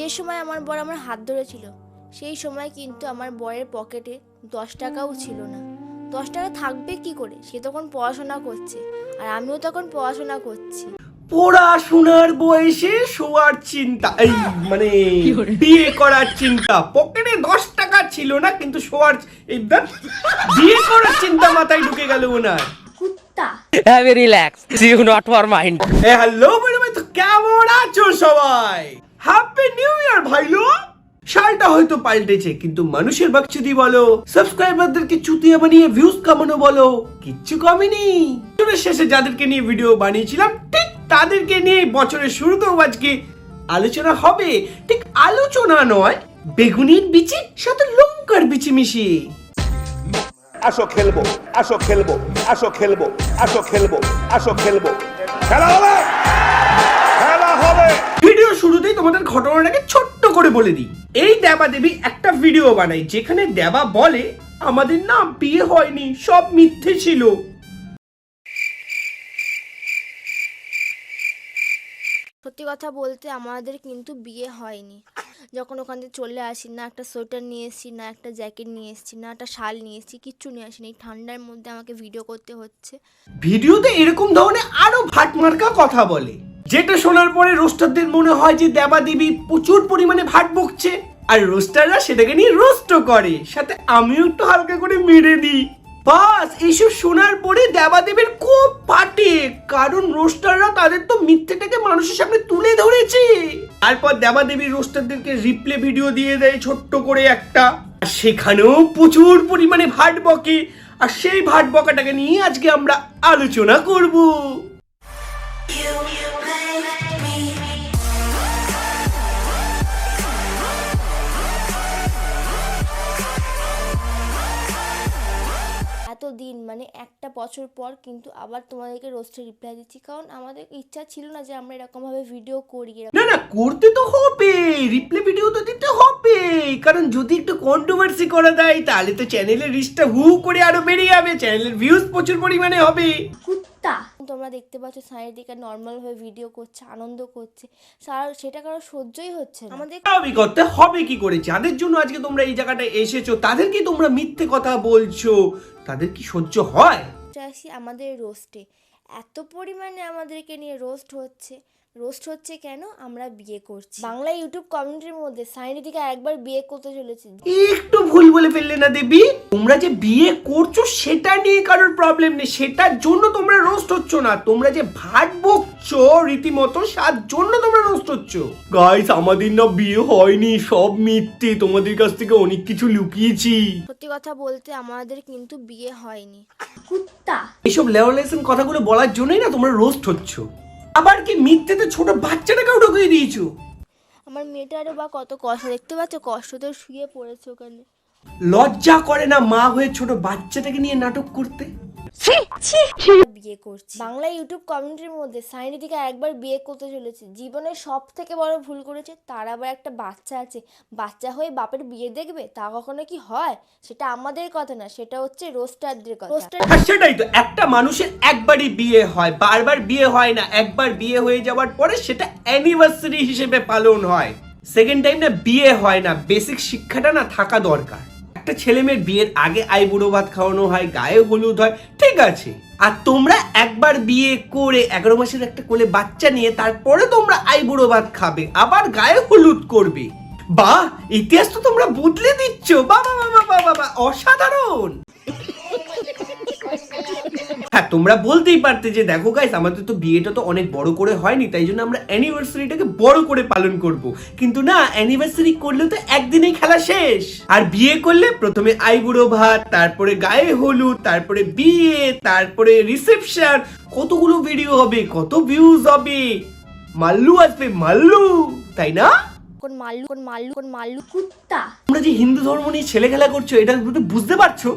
যে সময় আমার বর আমার হাত ধরেছিল সেই সময় কিন্তু আমার বরের পকেটে 10 টাকাও ছিল না। 10 টাকা থাকবে কি করে? সে তখন পড়াশোনা করছে আর আমিও তখন পড়াশোনা করছি। পড়াশোনার বয়সে শোয়ার চিন্তা, এই মানে বিয়ে করার চিন্তা। পকেটে 10 টাকা ছিল না কিন্তু শোয়ার বিয়ে করার চিন্তা মাথায় ঢুকে গেল ওনার। কুত্তা। Have relax. See you not for mind. Hello ভাই, তো কেমন আছো সবাই? হ্যাপি নিউ ইয়ার ভাইলো। সালটা হয়তো পাল্টেছে কিন্তু মানুষের বাকচুদি বলো, সাবস্ক্রাইবারদেরকে চুতিয়া বানিয়ে ভিউজ কামানো বলো, কিচ্ছু কমেনি। বছরের শেষে যাদেরকে নিয়ে ভিডিও বানিয়েছিলাম ঠিক তাদেরকে নিয়ে বছরের শুরুতেও আজকে আলোচনা হবে। ঠিক আলোচনা নয়, বেগুনির বিচি সাথে লঙ্কার বিচি মিশিয়ে। আসো খেলবো, আসো খেলবো, আসো খেলবো, আসো খেলবো, আসো খেলবো, খেলা হবে, খেলা হবে। ভিডিও শুরুতেই তোমাদের ঘটনাটাকে ছোট্ট করে বলে দিই। এই দেবা দেবী একটা ভিডিও বানায় যেখানে দেবা বলে আমাদের না বিয়ে হয়নি, সব মিথ্যে ছিল। সত্যি কথা বলতে আমাদের কিন্তু বিয়ে হয়নি। যখন ওখান থেকে চলে আসি, না একটা সোয়েটার নিয়ে এসেছি, না একটা জ্যাকেট নিয়ে এসেছি, না একটা শাল নিয়ে এসেছি, কিচ্ছু নিয়ে আসিনি। এই ঠান্ডার মধ্যে আমাকে ভিডিও করতে হচ্ছে। ভিডিওতে এরকম ধরনের আরো ভাটমার্কা কথা বলে, যেটা শোনার পরে রোস্টারদের মনে হয় যে দেবা দেবী প্রচুর পরিমাণে ভাট বকছে, আর রোস্টাররা সেটাকে নিয়ে রোস্টও করে, সাথে আমিও একটু হালকা করে মেরে দিই। বাস এইসব শোনার পরে দেবাদেবীর খুব পাটে, কারণ রোস্টাররা তাদের তো মিথ্যেটাকে মানুষের সামনে তুলে ধরেছে। তারপর দেবাদেবী রোস্টারদেরকে রিপ্লে ভিডিও দিয়ে দেয় ছোট্ট করে একটা, আর সেখানেও প্রচুর পরিমাণে ভাট বকে। আর সেই ভাট বকাটাকে নিয়ে আজকে আমরা আলোচনা করব। এতদিন মানে একটা বছর পর কিন্তু আবার তোমাদেরকে রোস্টে রিপ্লাই দিচ্ছি, কারণ আমাদের ইচ্ছা ছিল না যে আমরা এরকমভাবে ভিডিও করি। না না, করতে তো হবে, রিপ্লে ভিডিও তো দিতে হবে, কারণ যদি একটু কন্ট্রোভার্সি করে দেয় তাহলে তো চ্যানেলের রিচটা হু করে আরো বেড়ে যাবে, চ্যানেলের ভিউজ প্রচুর পরিমাণে হবে। কুত্তা। তোমরা দেখতে পাচ্ছ সাইদিকা নর্মাল ভাবে ভিডিও করছে, আনন্দ করছে, সেটা কারো সহ্যই হচ্ছে না। আমাদের স্বাভাবিক করতে হবে কি করে? যাদের জন্য আজকে তোমরা এই জায়গাটায় এসেছো তাদেরকে তোমরা মিথ্যে কথা বলছো, তাদের কি সহ্য হয়? আসি আমাদের রোস্টে, এত পরিমাণে আমাদেরকে নিয়ে রোস্ট হচ্ছে কেন? আমরা বিয়ে করছি। বাংলা ইউটিউব কমিউনিটির মধ্যে সাইনিদিকা একবার বিয়ে করতে চলেছে। একটু ভুল বলে ফেললে না দেবী? তোমরা যে বিয়ে করছো সেটা নিয়ে কারোর প্রবলেম নেই, সেটার জন্য তোমরা রোস্ট হচ্ছ না। তোমরা যে ভাট বকছো রীতিমতো, তার জন্য তোমরা রোস্ট হচ্ছ। গাইস, আমাদের না বিয়ে হয়নি, সব মিথ্যে, তোমাদের কাছ থেকে অনেক কিছু লুকিয়েছি। সত্যি কথা বলতে আমাদের কিন্তু বিয়ে হয়নি। কুত্তা। এইসব লেওয়ালেসন কথাগুলো বলার জন্যই না তোমরা রোস্ট হচ্ছ। আবার কি মিথ্যেতে ছোট বাচ্চাটাকেও ঢুকিয়ে দিয়েছো। আমার মেয়েটারও বা কত কষ্ট, দেখতে পাচ্ছ, কষ্ট তো শুয়ে পড়েছে ওখানে। লজ্জা করে না মা হয়ে ছোট বাচ্চাটাকে নিয়ে নাটক করতে? বিয়ে করছি। বাংলা ইউটিউব কমিউনিটির মধ্যে সাইনিদিকা একবার বিয়ে করতে চলেছে, জীবনের সব থেকে বড় ভুল করেছে। তার আবার একটা বাচ্চা আছে, বাচ্চা হয়ে বাপের বিয়ে দেখবে, তা কখনো কি হয়? সেটা আমাদের কথা না, সেটা হচ্ছে রোস্টারদের কথা। হ্যাঁ, সেটাই তো, একটা মানুষের একবারই বিয়ে হয়, বারবার বিয়ে হয় না। একবার বিয়ে হয়ে যাওয়ার পরে সেটা অ্যানিভার্সারি হিসেবে পালন হয়, সেকেন্ড টাইম না বিয়ে হয় না। বেসিক শিক্ষাটা না থাকা দরকার। একটা ছেলে মেয়ের বিয়ের আগে আইবুড়ো ভাত খাওয়ানো হয়, গায়ে হলুদ হয়, ঠিক আছে। আর তোমরা একবার বিয়ে করে 11 মাসের একটা কোলে বাচ্চা নিয়ে তারপরে তোমরা আইবুড়ো ভাত খাবে, আবার গায়ে হলুদ করবে। বাহ, ইতিহাস তো তোমরা বদলে দিচ্ছ। বাবা বাবা বাবা বাবা, অসাধারণ। হ্যাঁ, তোমরা বলতেই পারতে যে দেখো গাইস, আমাদের তো বিয়েটা তো অনেক বড় করে হয়নি, তাই জন্য আমরা অ্যানিভার্সারিটাকে বড় করে পালন করব। কিন্তু না, অ্যানিভার্সারি করলে তো একদিনেই খেলা শেষ। আর বিয়ে করলে প্রথমে আইবুড়ো ভাত, তারপরে গায়ে হলুদ, তারপরে বিয়ে, তারপরে রিসেপশন, কতগুলো ভিডিও হবে, কত ভিউজ হবে, মাল্লু আসবে মাল্লু, তাই না? কোন মাল্লু কুত্তা। তোমরা যে হিন্দু ধর্ম নিয়ে ছেলে খেলা করছো, এটা বুঝতে পারছো?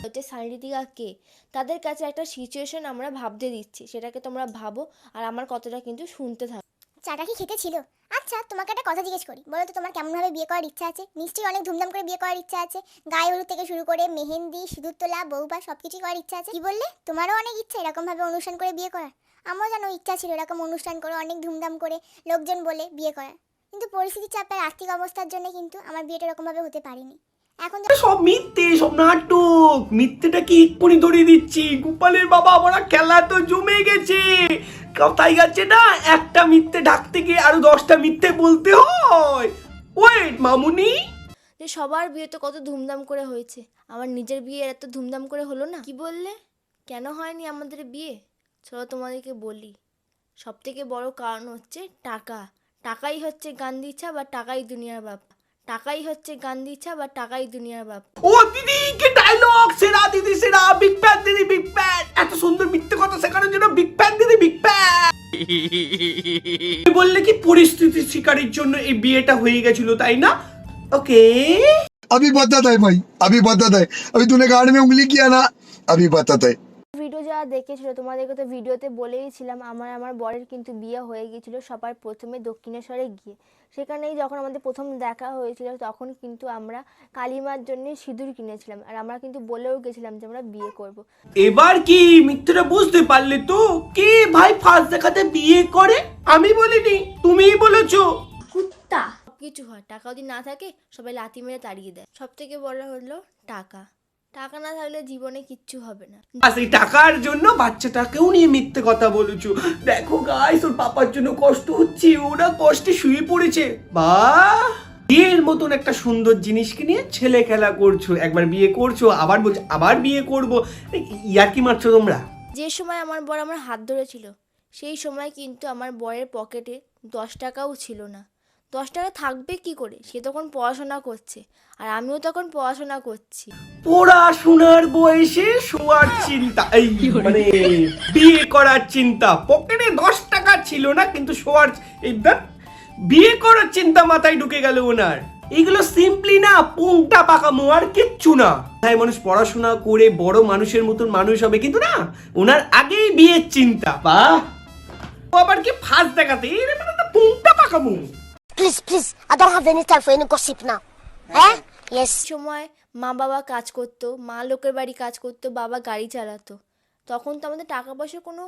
হচ্ছে সাইনিদিকা কে, তাদের কাছে একটা সিচুয়েশন আমরা ভাবতে দিচ্ছি, সেটাকে তোমরা ভাবো আর আমার কথাটা কিন্তু শুনতে থাকো। চাটা কি খেতে ছিল? আচ্ছা, তোমাকে একটা কথা জিজ্ঞেস করি, বলো তো তোমার কেমনভাবে বিয়ে করার ইচ্ছা আছে? নিশ্চয়ই অনেক ধুমধাম করে বিয়ে করার ইচ্ছা আছে, গায়ে হলুদ থেকে শুরু করে মেহেন্দি, সিঁদুর তোলা, বউবা সবকিছু করার ইচ্ছা আছে। কি বললে? তোমারও অনেক ইচ্ছা এরকমভাবে অনুষ্ঠান করে বিয়ে করার? আমারও যেন ইচ্ছা ছিল এরকম অনুষ্ঠান করে অনেক ধুমধাম করে লোকজন বলে বিয়ে করার। কিন্তু পরিস্থিতির চাপে আর আর্থিক অবস্থার জন্য কিন্তু আমার বিয়েটা এরকমভাবে হতে পারেনি। এখন সব মিথ্যে, সব নাটক। মিথ্যেটা কি এক্ষুনি ধরিয়ে দিচ্ছি। গোপালের বাবা আমরা খেলা তো জমে গেছে, কথাই যাচ্ছে না, একটা মিথ্যে ঢাকতে গিয়ে আরো 10টা মিথ্যে বলতে হয়। ওয়েট মামুনি, যে সবার বিয়ে তো কত ধুমধাম করে হয়েছে, আমার নিজের বিয়ে এত ধুমধাম করে হলো না। কি বললে? কেন হয়নি আমাদের বিয়ে? চলো তোমাদেরকে বলি। সব থেকে বড় কারণ হচ্ছে টাকা। টাকাই হচ্ছে গান্ধী ইচ্ছা বা টাকাই দুনিয়ার বাপ। টাকাই হচ্ছে গান্ধী ইচ্ছা বা টাকাই দুনিয়ার বাপ। ও দিদি কি ডায়লগ! সেরা দিদি সেরা, বিগ ফ্যান দিদি, বিগ ফ্যান। এত সুন্দর মিথ্যে কথা শেখানোর জন্য বিগ ফ্যান দিদি, বিগ ফ্যান। বললে কি পরিস্থিতির শিকারের জন্য এই বিয়েটা হয়ে গেছিল, তাই না? ওকে, अभी बताता है भाई, अभी बताता है। अभी तूने गाड़ में उंगली किया ना, अभी बताता है। ভিডিও যারা দেখেছিল তোমাদেরকে তো ভিডিওতে বলেইছিলাম আমার বরের কিন্তু বিয়ে হয়ে গিয়েছিল সবার প্রথমে দক্ষিণেশ্বরে গিয়ে। সেখানেই যখন আমাদের প্রথম দেখা হয়েছিল তখন কিন্তু আমরা কালিমার জন্য সিঁদুর কিনেছিলাম, আর আমরা কিন্তু বলেও গেছিলাম যে আমরা বিয়ে করব। এবার কি মিথ্যেটা বুঝতে পারলে তো? কে ভাই ফার্স্ট দেখাতে বিয়ে করে? আমি বলিনি, তুমিই বলেছো। কুত্তা। কিছু হয়, টাকা যদি না থাকে সবাই লাথি মেরে তাড়িয়ে দেয়। সব থেকে বড় হলো টাকা। টাকা না থাকলে জীবনে কিচ্ছু হবে না। আর সেই টাকার জন্য বাচ্চাটাকেও নিয়ে মিথ্যে কথা বলেছো। দেখো গাইস, ওর পাপার জন্য কষ্ট হচ্ছে, ওরা কষ্টে শুয়ে পড়েছে। বাহ, বিয়ের মতন একটা সুন্দর জিনিসকে নিয়ে ছেলে খেলা করছো। একবার বিয়ে করছো, আবার বলছো আবার বিয়ে করবো। ইয়ার কি মারছো তোমরা? যে সময় আমার বর আমার হাত ধরেছিল সেই সময় কিন্তু আমার বরের পকেটে 10 টাকাও ছিল না। 10 টাকা থাকবে কি করে? সে তখন পড়াশোনা করছে আর আমিও তখন পড়াশোনা করছি। পড়াশোনার বয়সে শোয়ার চিন্তা, এই মানে বিয়ে করার চিন্তা। পকেটে 10 টাকা ছিল না কিন্তু শোয়ার, এইবার বিয়ে করার চিন্তা মাথায় ঢুকে গেল ওনার। এগুলো সিম্পলি না পুংটা পাকামো, আর কিচ্ছু না। তাই মানুষ পড়াশোনা করে বড় মানুষের মতন মানুষ হবে, কিন্তু না, ওনার আগেই বিয়ের চিন্তা। বাহ, ও আবার কি ফার্স্ট দেখাতে মানে পুংটা পাকামো। Please, please, I don't have any time for any gossip now. Eh? Yes. সময় মা বাবা কাজ করতো, মা লোকের বাড়ি কাজ করতো, বাবা গাড়ি চালাতো। তখন তো আমাদের টাকা পয়সা কোনো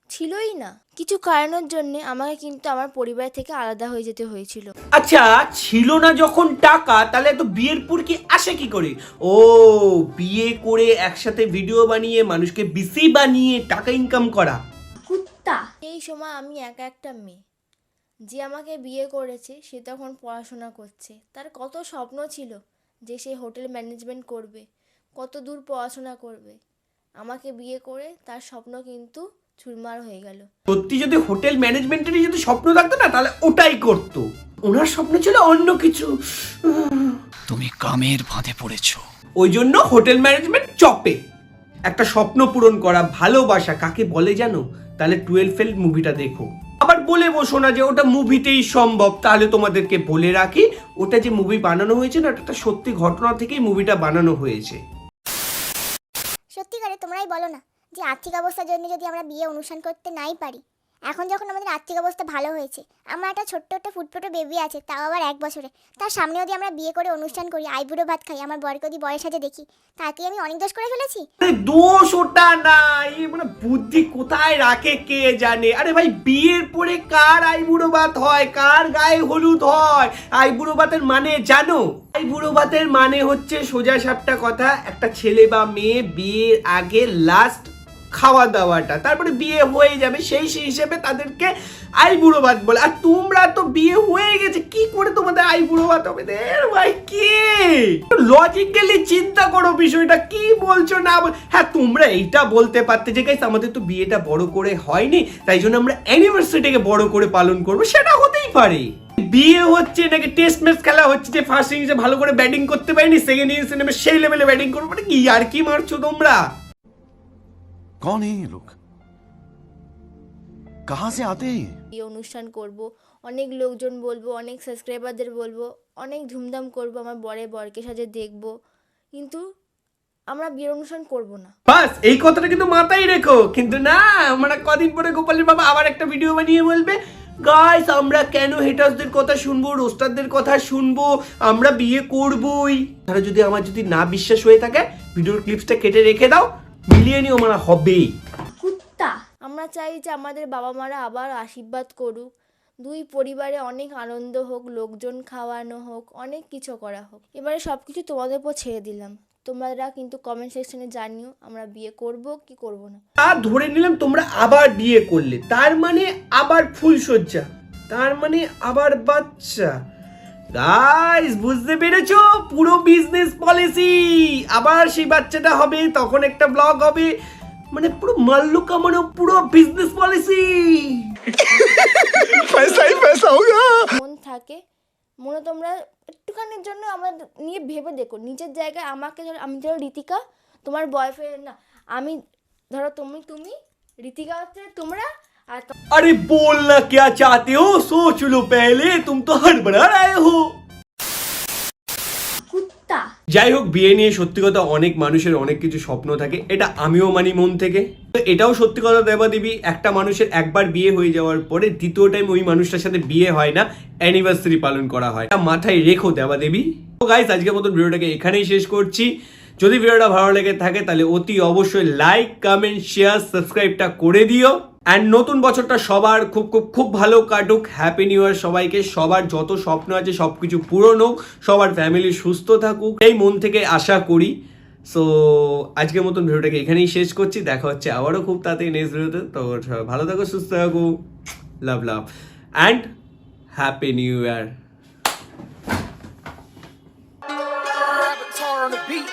ছিলই না। কিছু কারণের জন্য আমাকে কিন্তু আমার পরিবার থেকে আলাদা হয়ে যেতে হয়েছিল। আচ্ছা, ছিল না যখন টাকা, তাহলে তো বিয়ের পর কি আসে কি করে? ও, বিয়ে করে একসাথে ভিডিও বানিয়ে মানুষকে বিসি বানিয়ে টাকা ইনকাম করা। কুত্তা। এই সময় আমি একা একটা মেয়ে, যে আমাকে বিয়ে করেছে সে তখন পড়াশোনা করছে। তার কত স্বপ্ন ছিল যে সে হোটেল ম্যানেজমেন্ট করবে, কত দূর পড়াশোনা করবে। আমাকে বিয়ে করে তার স্বপ্ন কিন্তু চুরমার হয়ে গেল। সত্যি যদি হোটেল ম্যানেজমেন্টেরই যদি স্বপ্ন থাকতো না, তাহলে ওটাই করতো। ওনার স্বপ্ন ছিল অন্য কিছু। তুমি কামের ফাঁদে পড়েছো। ওই জন্য হোটেল ম্যানেজমেন্ট চপে। একটা স্বপ্ন পূরণ করা, ভালোবাসা কাকে বলে জানো? তাহলে 12 ফেল মুভিটা দেখো। আবার বলে বসো না যে ওটা মুভিতেই সম্ভব। তাহলে তোমাদেরকে বলে রাখি, ওটা যে মুভি বানানো হয়েছে না, ওটা সত্যি ঘটনা থেকেই মুভিটা বানানো হয়েছে। সত্যি করে তোমরাই বলো না যে আর্থিক অবস্থার জন্য যদি আমরা বিয়ে অনুষ্ঠান করতে নাই পারি, এখন যখন আমাদের আর্থিক অবস্থা ভালো হয়েছে, আমার একটা ছোট্ট একটা ফুটফুটো বেবি আছে, তাও আবার 1 বছরে, তার সামনে যদি আমরা বিয়ে করে অনুষ্ঠান করি, আইবুড়ো ভাত খাই, আমার বরকে যদি বয়স সাজে দেখি, তাকে আমি অনেক দোষ করে ফেলেছি? দোষ ওটা নাই, মানে বুদ্ধি কোথায় রাখে কে জানে। আরে ভাই, বিয়ের পরে কার আইবুড়ো ভাত হয়, কার গায়ে হলুদ হয়? আইবুড়ো ভাতের মানে জানো? আইবুড়ো ভাতের মানে হচ্ছে সোজা সাপটা কথা, একটা ছেলে বা মেয়ে বিয়ের আগে লাস্ট খাওয়া দাওয়াটা, তারপরে বিয়ে হয়ে যাবে, সেই হিসেবে তাদেরকে আইবুড়ো ভাত বলে। আর তোমরা তো বিয়ে হয়ে গেছে, কি করে তোমাদের আইবুড়ো ভাত হবে? ভাই কে লজিক্যালি চিন্তা করো বিষয়টা, কি বলছো না হ্যাঁ, তোমরা এইটা বলতে পারতে যে গাইস আমাদের তো বিয়েটা বড় করে হয়নি, তাই জন্য আমরা অ্যানিভার্সারিটাকে বড় করে পালন করবো। সেটা হতেই পারে। বিয়ে হচ্ছে নাকি টেস্ট ম্যাচ খেলা হচ্ছে যে ফার্স্ট ইনিংসে ভালো করে ব্যাটিং করতে পারিনি, সেকেন্ড ইনিংসে নেমে সেই লেভেলে ব্যাটিং করবো, মানে কি আর কি মারছো তোমরা? कौन है ये लोग? कहाँ से आते हैं? এই অনুষ্ঠান করব, অনেক লোকজন বলবো, অনেক সাবস্ক্রাইবারদের বলবো, অনেক ধুমধাম করব, আমার বরকে সাজে দেখবো, কিন্তু আমরা বিয়ের অনুষ্ঠান করব না। বাস এই কথাটা কিন্তু মাথায় রেখো। কিন্তু না, আমরা কদিন পরে গোপালের বাবা আবার একটা ভিডিও বানিয়ে বলবে, গাইস আমরা কেন হেটার্সদের কথা শুনবো, রোস্টারদের কথা শুনবো, আমরা বিয়ে করবই। তারা যদি আমার যদি না বিশ্বাস হয়ে থাকে, ভিডিওর ক্লিপসটা কেটে রেখে দাও, মিলিয়ে নিও, মানে হবেই। কুত্তা। আমরা চাই যে আমাদের বাবা মারা আবার আশীর্বাদ করুক, দুই পরিবারে অনেক আনন্দ হোক, লোকজন খাওয়ানো হোক, অনেক কিছু করা হোক। এবারে সব কিছু তোমাদের উপর ছেড়ে দিলাম। তোমরা কিন্তু কমেন্ট সেকশনে জানিও আমরা বিয়ে করব কি করব না। আর ধরে নিলাম তোমরা আবার বিয়ে করলে, তার মানে আবার ফুলসজ্জা, তার মানে আবার বাচ্চা। গাইস বুঝতে পেরেছো, পুরো বিজনেস পলিসি। আবার সেই বাচ্চাটা হবে, তখন একটা ব্লগ হবে, মানে পুরো মাল্লু কামানো পুরো বিজনেস পলিসি। पैसा ही पैसा होगा। মন থাকে, মনে তোমরা একটুখানির জন্য আমার নিয়ে ভেবে দেখো। নিজের জায়গায় আমাকে আমি ধরো ঋতিকা, তোমার বয়ফ্রেন্ড না, আমি ধরো তুমি ঋতিকা হচ্ছে তোমরা, আর अरे बोलना क्या चाहते हो, सोच लो पहले, तुम तो हड़बड़ा रहे हो। কুত্তা। যাই হোক, বিয়ে নিয়ে সত্যি কথা অনেক মানুষের অনেক কিছু স্বপ্ন থাকে, এটা আমিও মানি মন থেকে। তো এটাও সত্যি কথা দেবাদেবী, একটা মানুষের একবার বিয়ে হয়ে যাওয়ার পরে দ্বিতীয় টাইম ওই মানুষটার সাথে বিয়ে হয় না, অ্যানিভার্সারি পালন করা হয়। এটা মাথায় রেখো দেবাদেবী। তো গাইস আজকের মতন ভিডিওটাকে এখানেই শেষ করছি। যদি ভিডিওটা ভালো লেগে থাকে তাহলে অতি অবশ্যই লাইক, কমেন্ট, শেয়ার, সাবস্ক্রাইবটা করে দিও। অ্যান্ড নতুন বছরটা সবার খুব খুব খুব ভালো কাটুক। হ্যাপি নিউ ইয়ার সবাইকে। সবার যত স্বপ্ন আছে সব কিছু পূরণ হোক, সবার ফ্যামিলি সুস্থ থাকুক, এই মন থেকে আশা করি। সো আজকের মতন ভিডিওটাকে এখানেই শেষ করছি। দেখা হচ্ছে আবারও খুব তাড়াতাড়ি নেক্সট ভিডিওতে। তো সবাই ভালো থাকো, সুস্থ থাকো, love love and happy new year. Avatar on the beat.